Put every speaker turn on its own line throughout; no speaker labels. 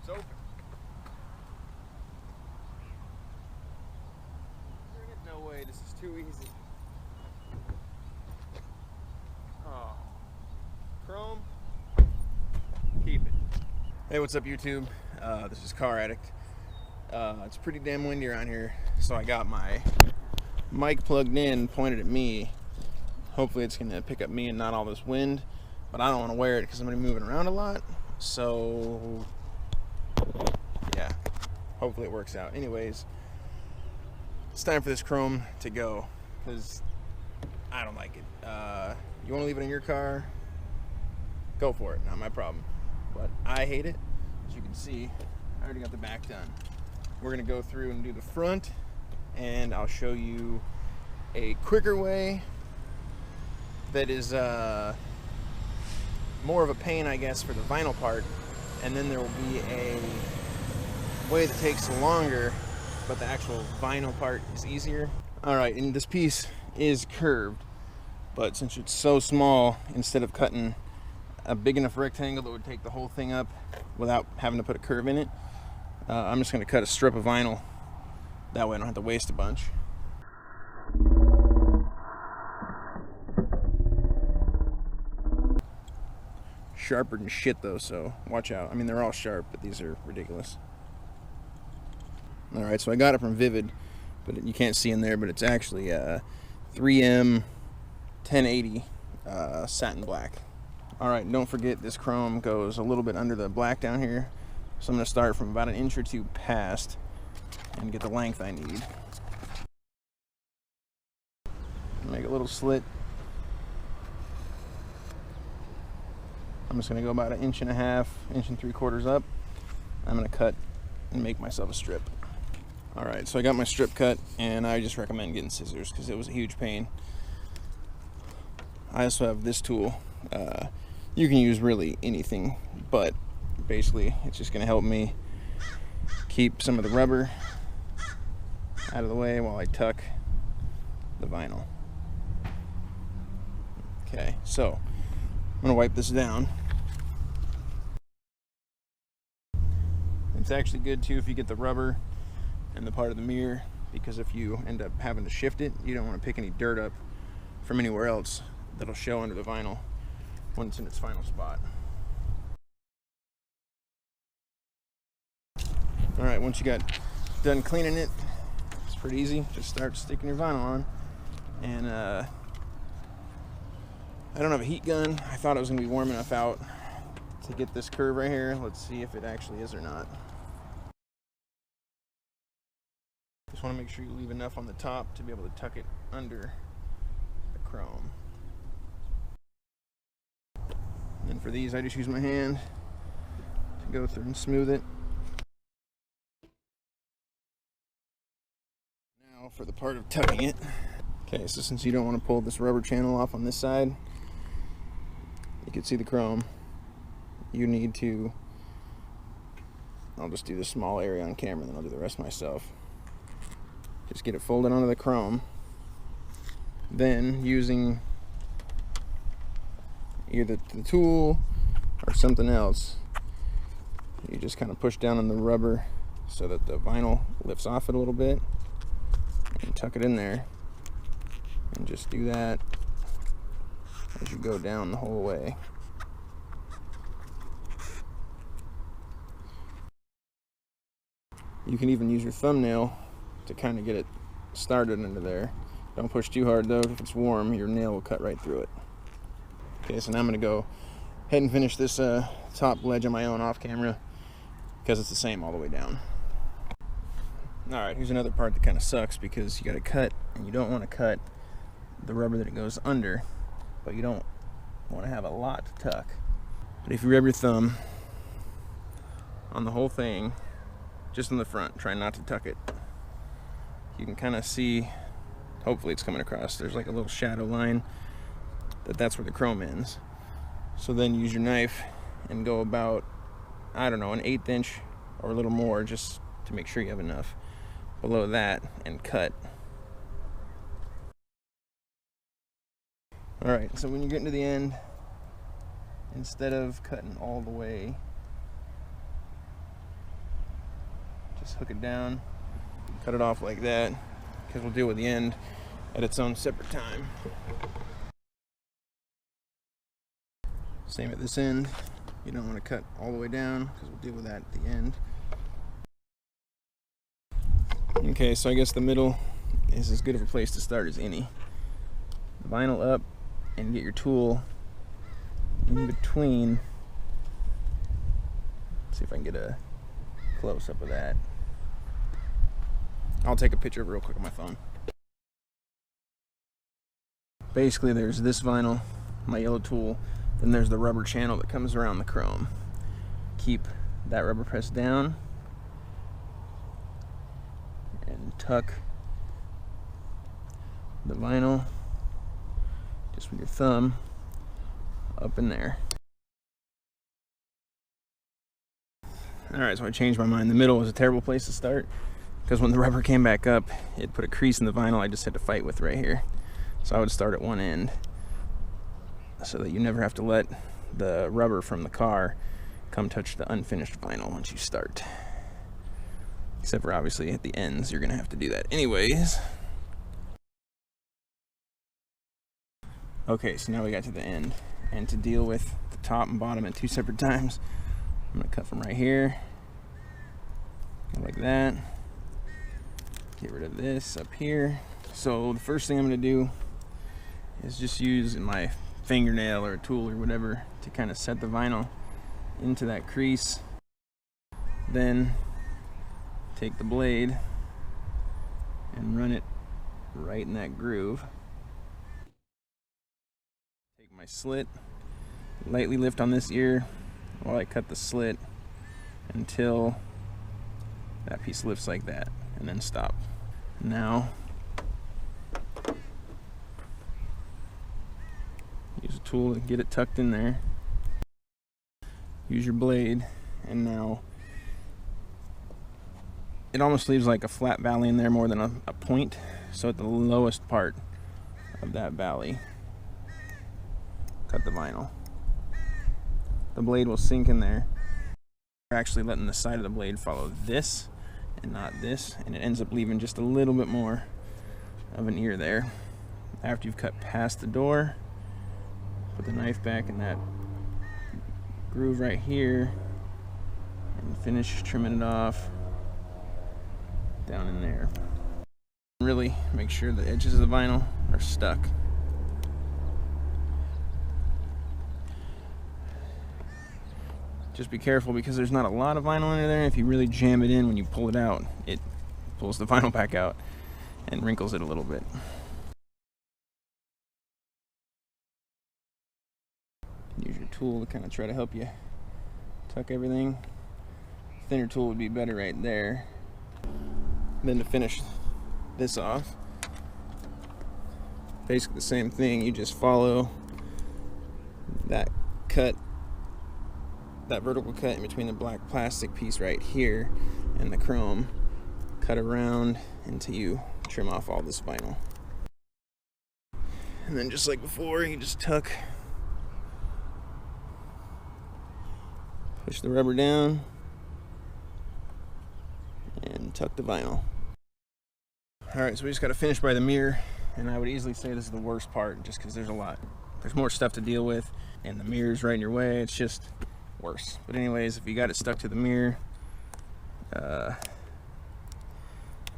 It's open. No way, this is too easy. Oh. Chrome. Keep it. Hey, what's up, YouTube? This is Car Addict. It's pretty damn windy around here, so I got my mic plugged in, pointed at me. Hopefully it's gonna pick up me and not all this wind, but I don't want to wear it because I'm gonna be moving around a lot. So yeah, hopefully it works out. Anyways, it's time for this chrome to go because I don't like it. You want to leave it in your car? Go for it, not my problem. But I hate it. As you can see, I already got the back done. We're gonna go through and do the front, and I'll show you a quicker way that is more of a pain, I guess, for the vinyl part, and then there will be a way that takes longer, but the actual vinyl part is easier. All right, and this piece is curved, but since it's so small, instead of cutting a big enough rectangle that would take the whole thing up without having to put a curve in it, I'm just going to cut a strip of vinyl. That way I don't have to waste a bunch. Sharper than shit though, so watch out. I mean, they're all sharp, but these are ridiculous. All right, so I got it from Vivid, but you can't see in there, but it's actually 3M 1080 satin black. All right, don't forget this chrome goes a little bit under the black down here, so I'm going to start from about an inch or two past and get the length I need. Make a little slit. I'm just going to go about 1.5 inches, 1.75 inches up. I'm going to cut and make myself a strip. All right, so I got my strip cut, and I just recommend getting scissors because it was a huge pain. I also have this tool. You can use really anything, but basically it's just going to help me keep some of the rubber out of the way while I tuck the vinyl. Okay, so I'm going to wipe this down. It's actually good too if you get the rubber and the part of the mirror, because if you end up having to shift it, you don't want to pick any dirt up from anywhere else that'll show under the vinyl when it's in its final spot. All right, once you got done cleaning it, it's pretty easy. Just start sticking your vinyl on. And I don't have a heat gun. I thought it was gonna be warm enough out to get this curve right here. Let's see if it actually is or not. Just want to make sure you leave enough on the top to be able to tuck it under the chrome. And for these, I just use my hand to go through and smooth it. Now for the part of tucking it. Okay, so since you don't want to pull this rubber channel off on this side, you can see the chrome. You need to, I'll just do this small area on camera, then I'll do the rest myself. Just get it folded onto the chrome. Then using either the tool or something else, you just kind of push down on the rubber so that the vinyl lifts off it a little bit, and tuck it in there, and just do that as you go down the whole way. You can even use your thumbnail to kind of get it started into there. Don't push too hard though. If it's warm, your nail will cut right through it. Okay, so now I'm going to go ahead and finish this top ledge on my own off camera because it's the same all the way down. Alright, here's another part that kind of sucks because you got to cut, and you don't want to cut the rubber that it goes under, but you don't want to have a lot to tuck. But if you rub your thumb on the whole thing, just on the front, try not to tuck it, you can kind of see, hopefully it's coming across, there's like a little shadow line, that's where the chrome ends. So then use your knife and go about, I don't know, an 1/8 inch or a little more, just to make sure you have enough below that, and cut. Alright, so when you get to the end, instead of cutting all the way Just hook it down, cut it off like that, because we'll deal with the end at its own separate time. Same at this end. You don't want to cut all the way down because we'll deal with that at the end. Okay, so I guess the middle is as good of a place to start as any. The vinyl up and get your tool in between. Let's see if I can get a close up of that. I'll take a picture of it real quick on my phone. Basically, there's this vinyl, my yellow tool, then there's the rubber channel that comes around the chrome. Keep that rubber pressed down and tuck the vinyl just with your thumb up in there. Alright, so I changed my mind. The middle was a terrible place to start because when the rubber came back up, it put a crease in the vinyl I just had to fight with right here. So I would start at one end so that you never have to let the rubber from the car come touch the unfinished vinyl once you start. Except for obviously at the ends, you're gonna have to do that anyways. Okay, so now we got to the end. And to deal with the top and bottom at 2 separate times, I'm gonna cut from right here, like that. Get rid of this up here. So the first thing I'm gonna do is just use my fingernail or a tool or whatever to kind of set the vinyl into that crease. Then take the blade and run it right in that groove. Take my slit, lightly lift on this ear while I cut the slit until that piece lifts like that, and then stop. Now use a tool to get it tucked in there. Use your blade, and now it almost leaves like a flat valley in there more than a point. So at the lowest part of that valley, cut the vinyl. The blade will sink in there. You're actually letting the side of the blade follow this and not this, and it ends up leaving just a little bit more of an ear there. After you've cut past the door, put the knife back in that groove right here and finish trimming it off down in there. Really make sure the edges of the vinyl are stuck. Just be careful because there's not a lot of vinyl under there. If you really jam it in when you pull it out, it pulls the vinyl back out and wrinkles it a little bit. Use your tool to kind of try to help you tuck everything. Thinner tool would be better right there. Then to finish this off, basically the same thing. You just follow that cut, that vertical cut in between the black plastic piece right here and the chrome. Cut around until you trim off all this vinyl. And then just like before, you just tuck, push the rubber down, and tuck the vinyl. Alright, so we just got to finish by the mirror, and I would easily say this is the worst part just because there's more stuff to deal with, and the mirror's right in your way. It's just worse. But anyways, if you got it stuck to the mirror,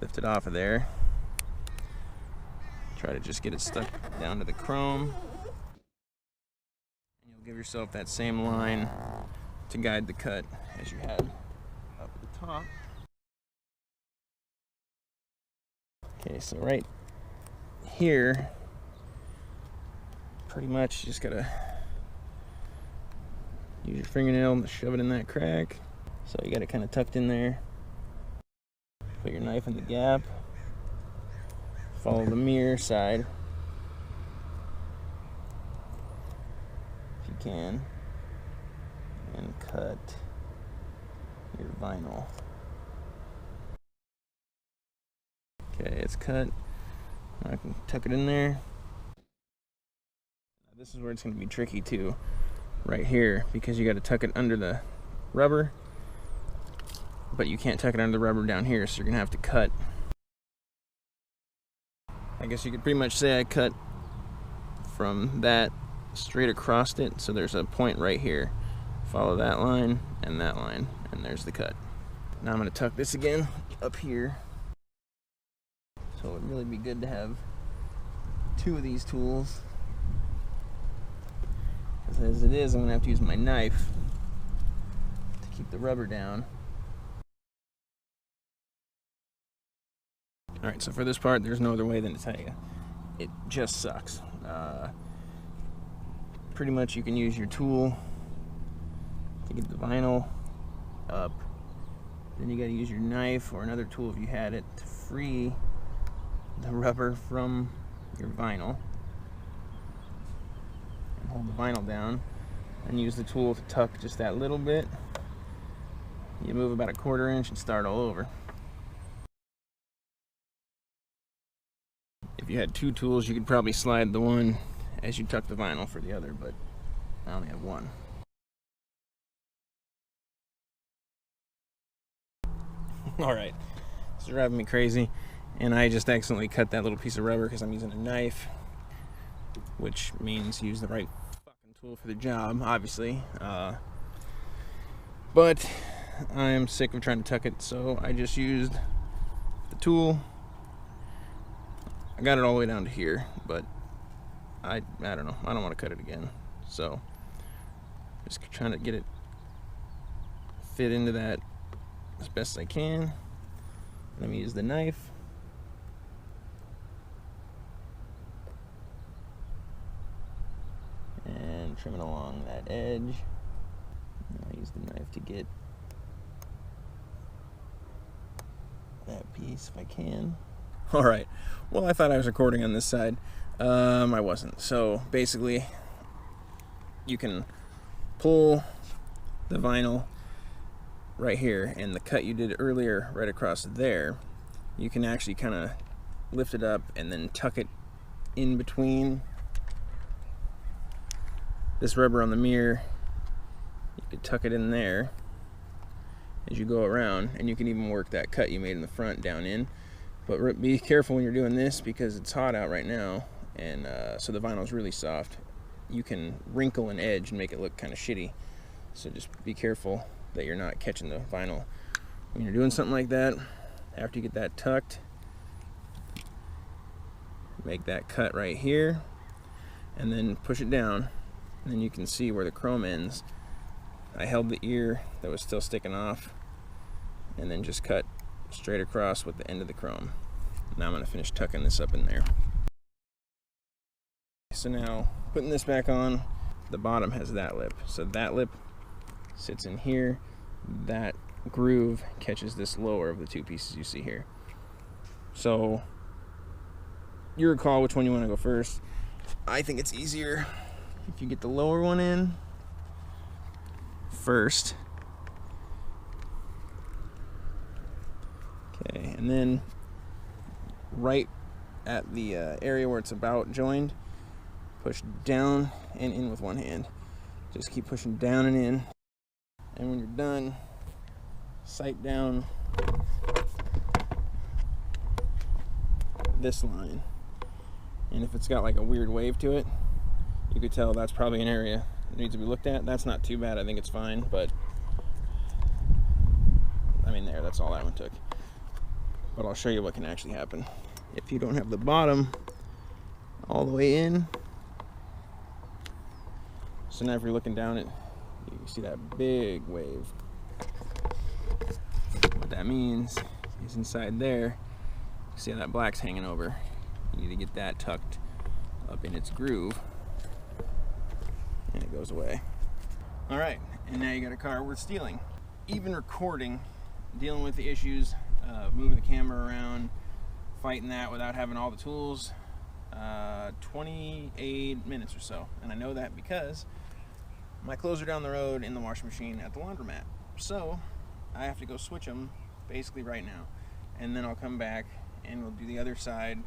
lift it off of there. Try to just get it stuck down to the chrome. And you'll give yourself that same line to guide the cut as you had up at the top. Okay, so right here, pretty much you just gotta use your fingernail to shove it in that crack. So you got it kind of tucked in there. Put your knife in the gap. Follow the mirror side if you can, and cut your vinyl. Okay, it's cut. I can tuck it in there. Now this is where it's going to be tricky too, right here, because you got to tuck it under the rubber, but you can't tuck it under the rubber down here, so you're gonna have to cut. I guess you could pretty much say I cut from that straight across it, so there's a point right here. Follow that line, and there's the cut. Now I'm gonna tuck this again up here. So it would really be good to have two of these tools. Because as it is, I'm gonna have to use my knife to keep the rubber down. Alright, so for this part, there's no other way than to tell you. It just sucks. Pretty much you can use your tool to get the vinyl up. Then you gotta use your knife or another tool if you had it to free the rubber from your vinyl. And hold the vinyl down. And use the tool to tuck just that little bit. You move about a 1/4 inch and start all over. If you had two tools, you could probably slide the one as you tuck the vinyl for the other, but I only have one. Alright, this is driving me crazy, and I just accidentally cut that little piece of rubber because I'm using a knife, which means use the right fucking tool for the job, obviously. But I am sick of trying to tuck it, so I just used the tool. I got it all the way down to here, but I don't know. I don't want to cut it again. So just trying to get it fit into that as best I can. Let me use the knife. And trim it along that edge. I'll use the knife to get that piece if I can. Alright, well, I thought I was recording on this side. I wasn't. So basically, you can pull the vinyl right here, and the cut you did earlier right across there, you can actually kind of lift it up and then tuck it in between this rubber on the mirror. You could tuck it in there as you go around, and you can even work that cut you made in the front down in. But be careful when you're doing this because it's hot out right now, and so the vinyl is really soft. You can wrinkle an edge and make it look kind of shitty. So just be careful that you're not catching the vinyl when you're doing something like that. After you get that tucked, make that cut right here, and then push it down, and then you can see where the chrome ends. I held the ear that was still sticking off, and then just cut straight across with the end of the chrome. Now I'm going to finish tucking this up in there. So now, putting this back on, the bottom has that lip. So that lip sits in here. That groove catches this lower of the two pieces you see here. So, you recall which one you want to go first. I think it's easier if you get the lower one in first. Okay, and then right at the area where it's about joined, push down and in with one hand. Just keep pushing down and in. And when you're done, sight down this line. And if it's got like a weird wave to it, you could tell that's probably an area that needs to be looked at. That's not too bad. I think it's fine, but I mean, that's all that one took. But I'll show you what can actually happen if you don't have the bottom all the way in. So now if you're looking down it, you can see that big wave. What that means is inside there, see how that black's hanging over. You need to get that tucked up in its groove, and it goes away. All right, and now you got a car worth stealing. Even recording, dealing with the issues of moving the camera around, fighting that without having all the tools, 28 minutes or so. And I know that because my clothes are down the road in the washing machine at the laundromat. So I have to go switch them basically right now. And then I'll come back and we'll do the other side.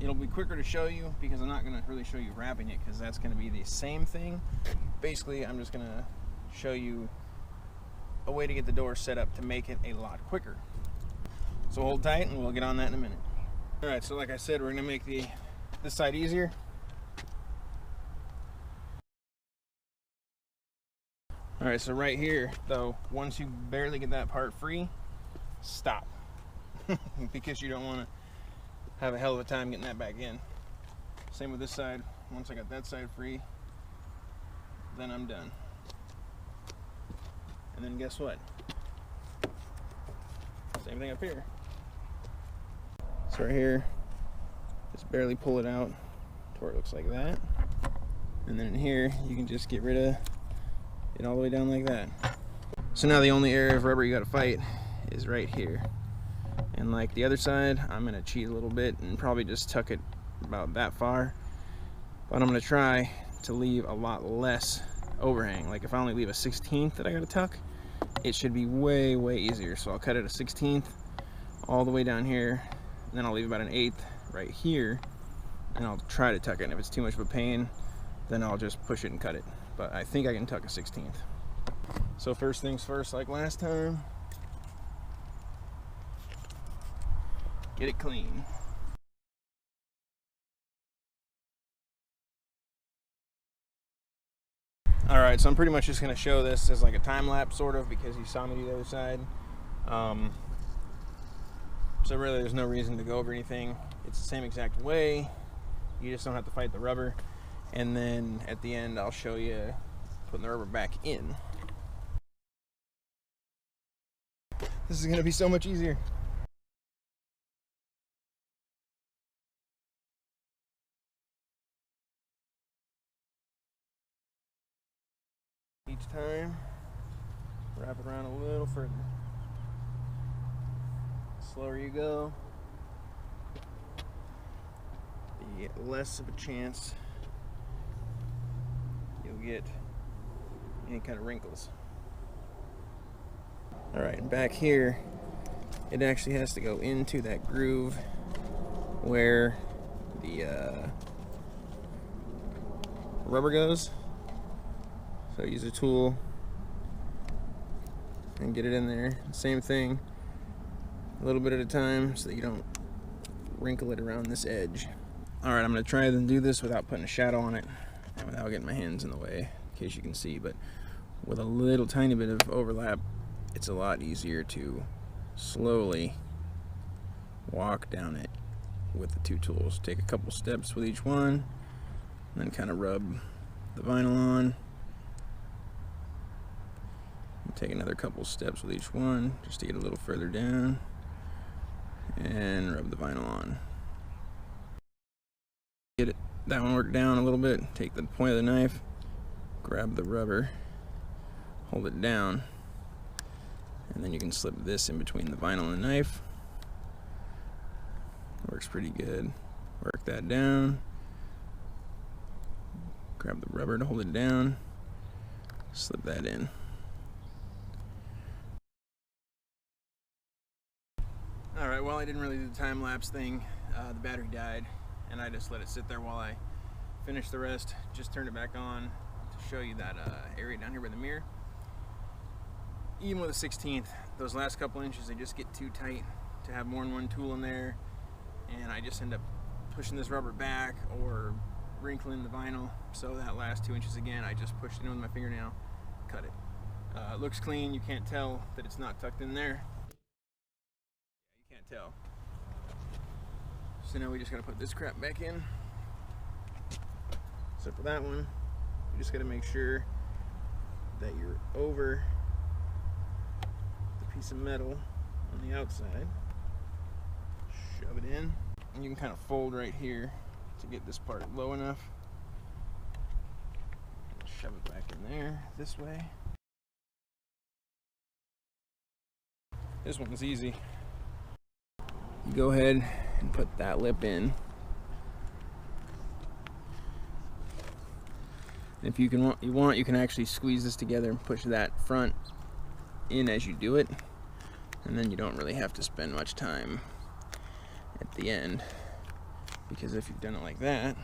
It'll be quicker to show you because I'm not going to really show you wrapping it because that's going to be the same thing. Basically, I'm just going to show you a way to get the door set up to make it a lot quicker. So hold tight and we'll get on that in a minute. Alright, so like I said, we're going to make this side easier. Alright, so right here, though, once you barely get that part free, stop. Because you don't want to have a hell of a time getting that back in. Same with this side. Once I got that side free, then I'm done. And then guess what? Same thing up here. So right here, just barely pull it out to where it looks like that. And then in here, you can just get rid of it all the way down like that. So now the only area of rubber you gotta fight is right here. And like the other side, I'm gonna cheat a little bit and probably just tuck it about that far. But I'm gonna try to leave a lot less overhang. Like if I only leave a 1/16 that I gotta tuck, it should be way, way easier. So I'll cut it a 1/16 all the way down here, and then I'll leave about an 1/8 right here, and I'll try to tuck it. And if it's too much of a pain, then I'll just push it and cut it. But I think I can tuck a 1/16. So first things first, like last time, get it clean. Alright, so I'm pretty much just going to show this as like a time lapse sort of, because you saw me do the other side. So really there's no reason to go over anything. It's the same exact way. You just don't have to fight the rubber. And then at the end I'll show you putting the rubber back in. This is going to be so much easier. Each time, wrap it around a little further. The slower you go, the less of a chance you'll get any kind of wrinkles. Alright, and back here, it actually has to go into that groove where the rubber goes. So use a tool and get it in there. Same thing, a little bit at a time so that you don't wrinkle it around this edge. Alright, I'm going to try and do this without putting a shadow on it and without getting my hands in the way, in case you can see. But with a little tiny bit of overlap, it's a lot easier to slowly walk down it with the two tools. Take a couple steps with each one, and then kind of rub the vinyl on. Take another couple steps with each one just to get a little further down, and rub the vinyl on. Get that one worked down a little bit. Take the point of the knife, grab the rubber, hold it down, and then you can slip this in between the vinyl and the knife. Works pretty good. Work that down, grab the rubber to hold it down, slip that in. Alright, well, I didn't really do the time lapse thing. The battery died, and I just let it sit there while I finished the rest. Just turned it back on to show you that area down here by the mirror. Even with a 1/16, those last couple inches, they just get too tight to have more than one tool in there, and I just end up pushing this rubber back or wrinkling the vinyl. So that last 2 inches again, I just pushed it in with my fingernail, cut it. It looks clean. You can't tell that it's not tucked in there. Tell. So now we just gotta put this crap back in. So for that one, you just gotta make sure that you're over the piece of metal on the outside. Shove it in, and you can kind of fold right here to get this part low enough. Shove it back in there this way. This one's easy. You go ahead and put that lip in. If you can actually squeeze this together and push that front in as you do it, and then you don't really have to spend much time at the end, because if you've done it like that,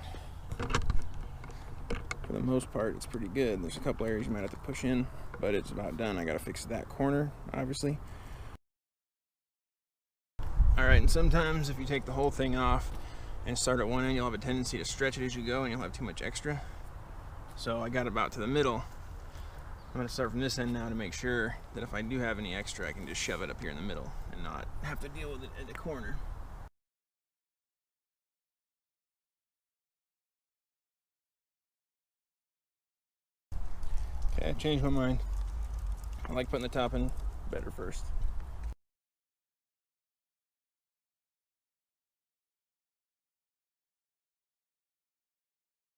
for the most part, it's pretty good. There's a couple areas you might have to push in, but it's about done. I gotta fix that corner, obviously. All right, and sometimes if you take the whole thing off and start at one end, you'll have a tendency to stretch it as you go and you'll have too much extra. So I got about to the middle. I'm gonna start from this end now to make sure that if I do have any extra, I can just shove it up here in the middle and not have to deal with it at the corner. Okay, I changed my mind. I like putting the top in better first.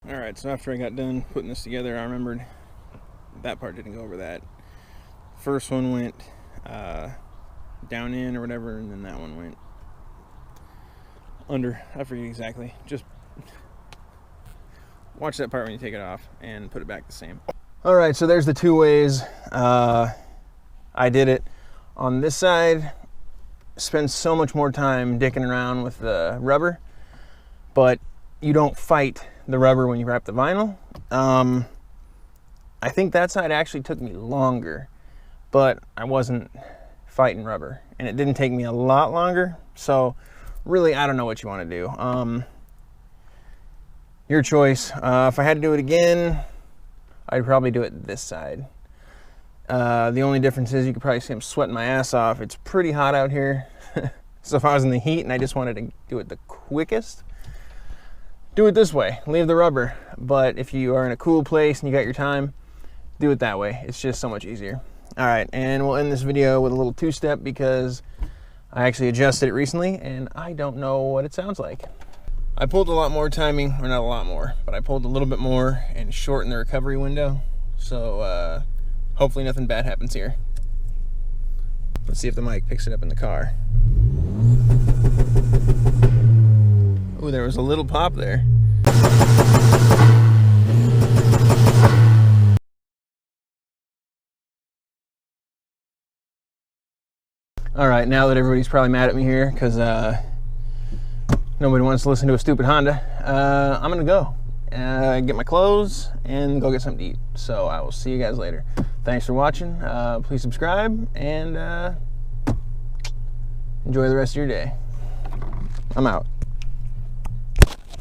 Alright, so after I got done putting this together, I remembered that part didn't go over that. First one went down in or whatever, and then that one went under. I forget exactly. Just watch that part when you take it off and put it back the same. Alright, so there's the two ways I did it. On this side, spend so much more time dicking around with the rubber, but you don't fight the rubber when you wrap the vinyl. I think that side actually took me longer, but I wasn't fighting rubber, and it didn't take me a lot longer. So really, I don't know what you want to do. Your choice. If I had to do it again, I'd probably do it this side. The only difference is you could probably see I'm sweating my ass off. It's pretty hot out here. So if I was in the heat and I just wanted to do it the quickest, do it this way, leave the rubber. But if you are in a cool place and you got your time, do it that way. It's just so much easier. All right, and we'll end this video with a little two-step because I actually adjusted it recently and I don't know what it sounds like. I pulled a lot more timing, or not a lot more, but I pulled a little bit more and shortened the recovery window. So hopefully nothing bad happens here. Let's see if the mic picks it up in the car. Ooh, there was a little pop there. All right, now that everybody's probably mad at me here because nobody wants to listen to a stupid Honda, I'm gonna go get my clothes and go get something to eat. So I will see you guys later. Thanks for watching. Please subscribe and enjoy the rest of your day. I'm out.